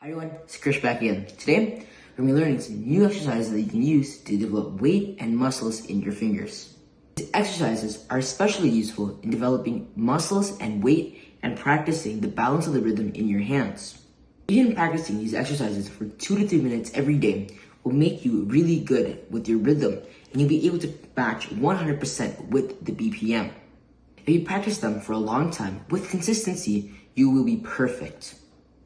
Hi everyone, it's Krish back again. Today, we're going to be learning some new exercises that you can use to develop weight and muscles in your fingers. These exercises are especially useful in developing muscles and weight and practicing the balance of the rhythm in your hands. Even practicing these exercises for 2 to 3 minutes every day will make you really good with your rhythm and you'll be able to match 100% with the BPM. If you practice them for a long time with consistency, you will be perfect.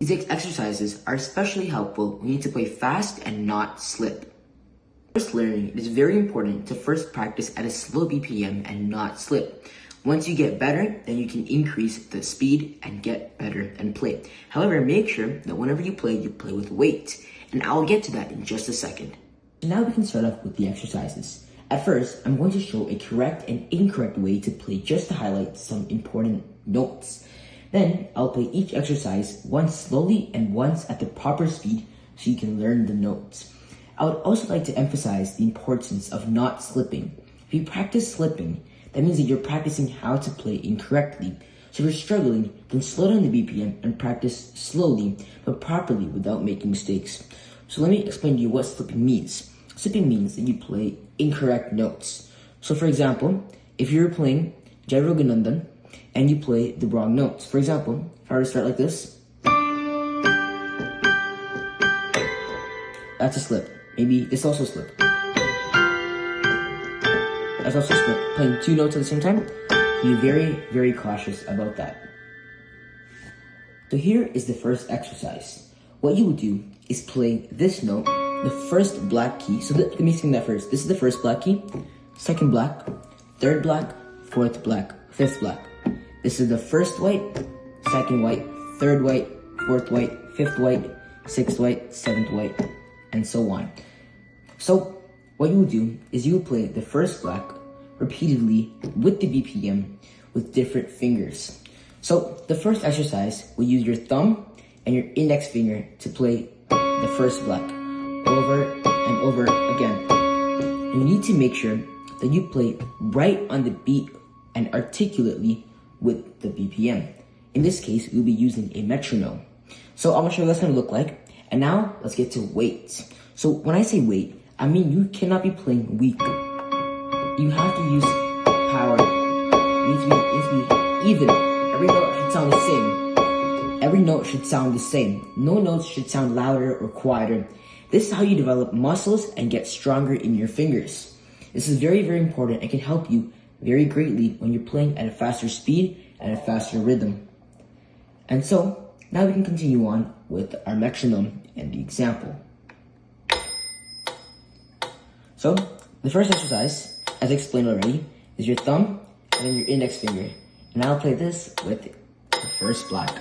These exercises are especially helpful when you need to play fast and not slip. First learning, it is very important to first practice at a slow BPM and not slip. Once you get better, then you can increase the speed and get better and play. However, make sure that whenever you play with weight. And I'll get to that in just a second. So now we can start off with the exercises. At first, I'm going to show a correct and incorrect way to play just to highlight some important notes. Then, I'll play each exercise once slowly and once at the proper speed so you can learn the notes. I would also like to emphasize the importance of not slipping. If you practice slipping, that means that you're practicing how to play incorrectly. So if you're struggling, then slow down the BPM and practice slowly but properly without making mistakes. So let me explain to you what slipping means. Slipping means that you play incorrect notes. So for example, if you're playing Jai Raghunandan, and you play the wrong notes. For example, if I were to start like this, that's a slip. Maybe this also slip. That's also a slip. Playing 2 notes at the same time, be very, very cautious about that. So here is the first exercise. What you will do is play this note, the first black key. So let me sing that first. This is the first black key, second black, third black, fourth black, fifth black. This is the first white, second white, third white, fourth white, fifth white, sixth white, seventh white, and so on. So what you will do is you will play the first black repeatedly with the BPM with different fingers. So the first exercise will use your thumb and your index finger to play the first black over and over again. You need to make sure that you play right on the beat and articulately with the BPM. In this case, we'll be using a metronome. So I'm gonna show you what it's gonna look like. And now let's get to weight. So when I say weight, I mean you cannot be playing weak. You have to use power. It needs to be even. Every note should sound the same. Every note should sound the same. No notes should sound louder or quieter. This is how you develop muscles and get stronger in your fingers. This is very, very important and can help you very greatly when you're playing at a faster speed and a faster rhythm. And so, now we can continue on with our metronome and the example. So, the first exercise, as I explained already, is your thumb and then your index finger. And I'll play this with the first black.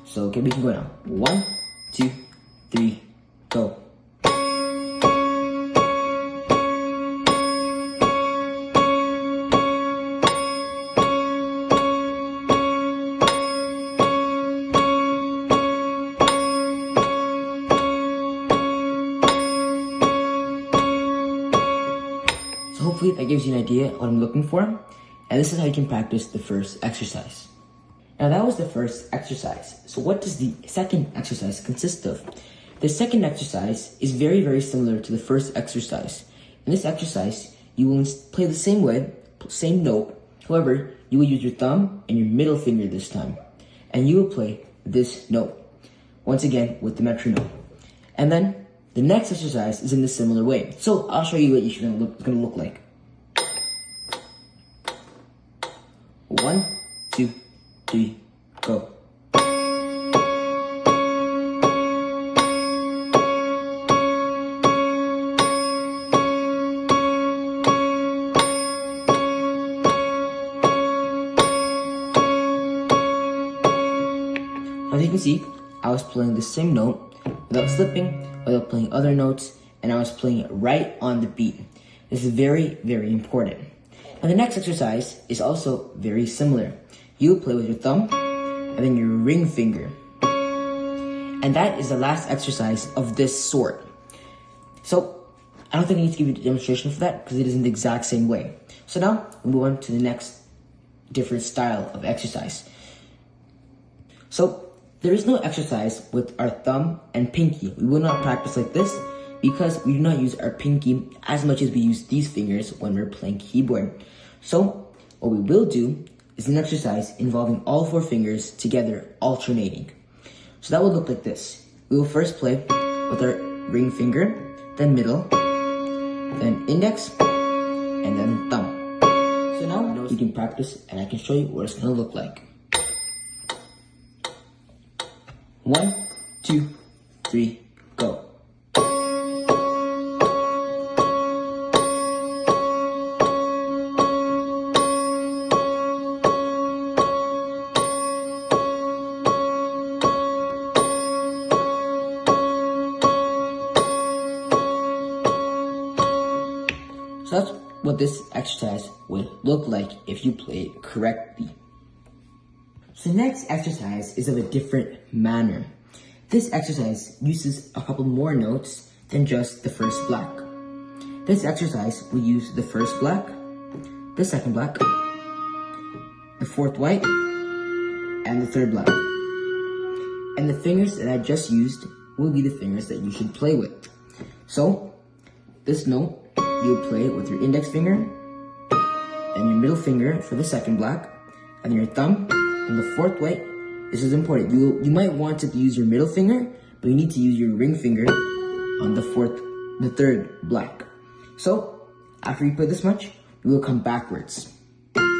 So, okay, we can go now. 1, 2, 3, go. Hopefully that gives you an idea what I'm looking for, and this is how you can practice the first exercise. Now that was the first exercise. So what does the second exercise consist of? The second exercise is very, very similar to the first exercise. In this exercise, you will play the same way, same note. However, you will use your thumb and your middle finger this time, and you will play this note once again with the metronome. And then the next exercise is in a similar way. So I'll show you what it's gonna look like. 1, 2, 3, go. As you can see, I was playing the same note without slipping, without playing other notes, and I was playing it right on the beat. This is very, very important. And the next exercise is also very similar. You play with your thumb and then your ring finger. And that is the last exercise of this sort. So I don't think I need to give you a demonstration for that because it is in the exact same way. So now we'll move on to the next different style of exercise. So There is no exercise with our thumb and pinky. We will not practice like this because we do not use our pinky as much as we use these fingers when we're playing keyboard. So what we will do is an exercise involving all 4 fingers together, alternating. So that would look like this. We will first play with our ring finger, then middle, then index, and then thumb. So now you can practice and I can show you what it's gonna look like. 1, 2, 3, go. So that's what this exercise would look like if you play it correctly. So the next exercise is of a different manner. This exercise uses a couple more notes than just the first black. This exercise will use the first black, the second black, the fourth white, and the third black. And the fingers that I just used will be the fingers that you should play with. So this note, you'll play it with your index finger, and your middle finger for the second black, and your thumb, and the fourth white. This is important. You might want to use your middle finger, but you need to use your ring finger on the third black. So after you play this much, we will come backwards. And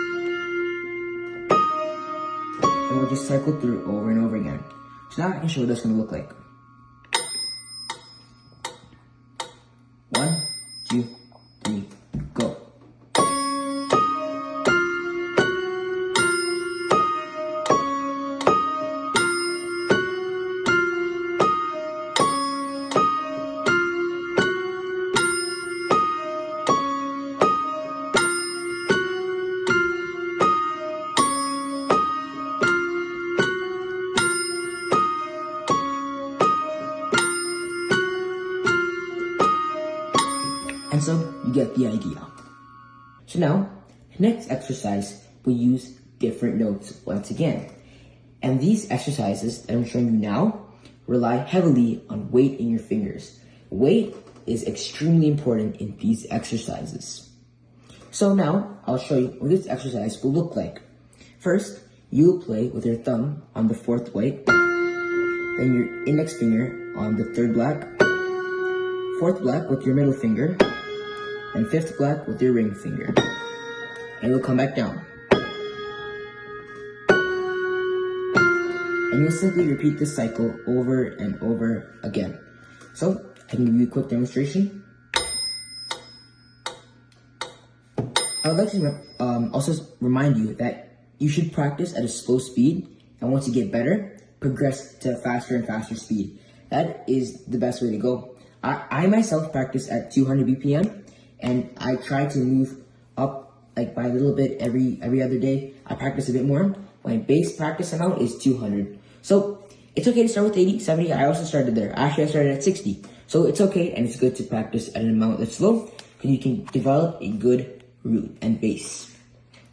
we'll just cycle through over and over again. So now I can show what that's going to look like. 1, 2, 3, go. And so you get the idea. So now, next exercise, we use different notes once again. And these exercises that I'm showing you now rely heavily on weight in your fingers. Weight is extremely important in these exercises. So now, I'll show you what this exercise will look like. First, you will play with your thumb on the fourth white, then your index finger on the third black, fourth black with your middle finger, and fifth black with your ring finger. And you'll come back down. And you'll simply repeat this cycle over and over again. So, I can give you a quick demonstration. I would like to also remind you that you should practice at a slow speed, and once you get better, progress to a faster and faster speed. That is the best way to go. I myself practice at 200 BPM, and I try to move up like by a little bit every other day. I practice a bit more. My base practice amount is 200. So it's okay to start with 80, 70. I also started there. Actually, I started at 60. So it's okay, and it's good to practice at an amount that's low, because you can develop a good root and base.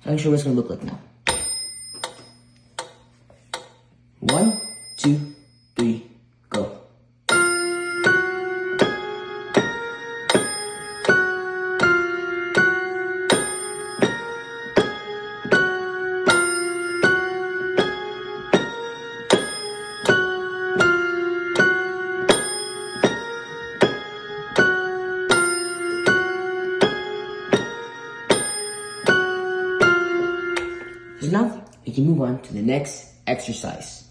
So I'm sure what it's going to look like now. 1, 2, 3, go. So now we can move on to the next exercise.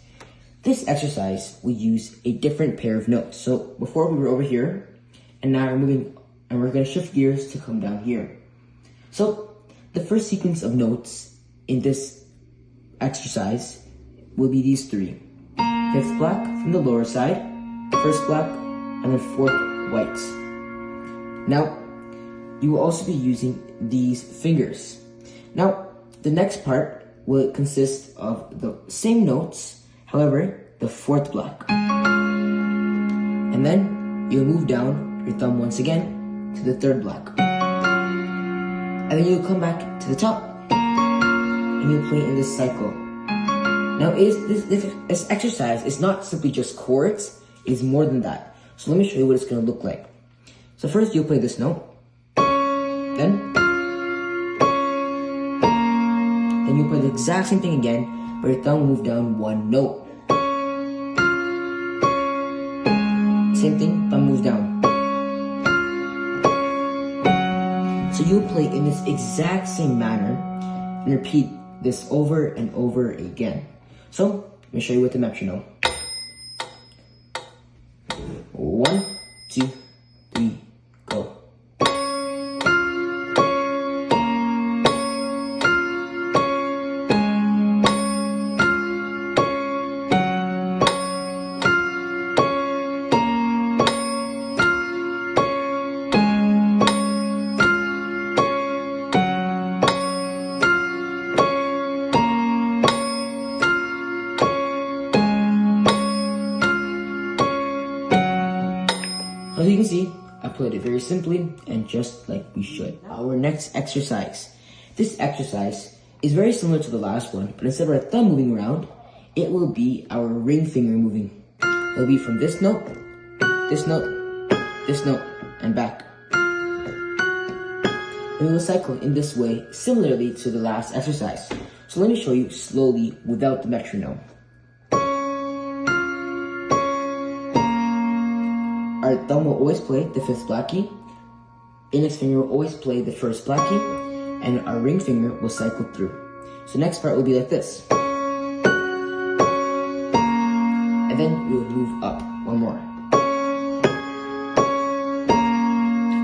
This exercise will use a different pair of notes. So before we were over here, and now we're moving, and we're going to shift gears to come down here. So the first sequence of notes in this exercise will be these 3. Fifth black from the lower side, first black, and then fourth whites. Now, you will also be using these fingers. Now, the next part will consist of the same notes, however, the fourth black. And then you'll move down your thumb once again to the third black. And then you'll come back to the top, and you'll play in this cycle Now, this exercise is not simply just chords, it's more than that. So let me show you what it's going to look like. So first you'll play this note, then you play the exact same thing again, but your thumb will move down one note. Same thing, thumb moves down. So you'll play in this exact same manner and repeat this over and over again. So let me show you with the metronome. 1, 2, 3, go. As you can see, I played it very simply and just like we should. Our next exercise. This exercise is very similar to the last one, but instead of our thumb moving around, it will be our ring finger moving. It'll be from this note, and back. And we will cycle in this way similarly to the last exercise. So let me show you slowly without the metronome. Our thumb will always play the 5th black key, index finger will always play the 1st black key, and our ring finger will cycle through. So next part will be like this. And then we will move up one more.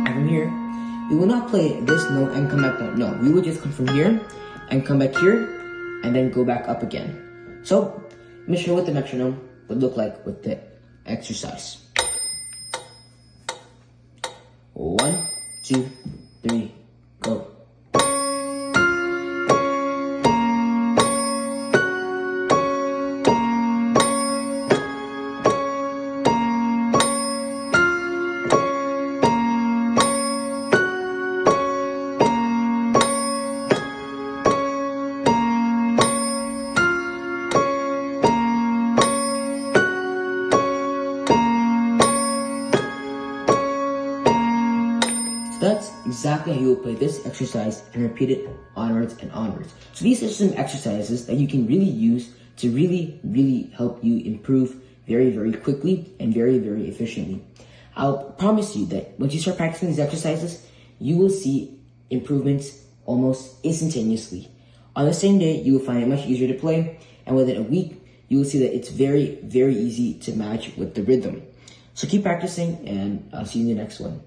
And from here, we will not play this note and come back down. No, we will just come from here and come back here and then go back up again. So let me show you what the metronome would look like with the exercise. 1, 2, 3, go. That's exactly how you will play this exercise and repeat it onwards and onwards. So these are some exercises that you can really use to really help you improve very quickly and very efficiently. I'll promise you that once you start practicing these exercises, you will see improvements almost instantaneously. On the same day, you will find it much easier to play, and within a week, you will see that it's very easy to match with the rhythm. So keep practicing, and I'll see you in the next one.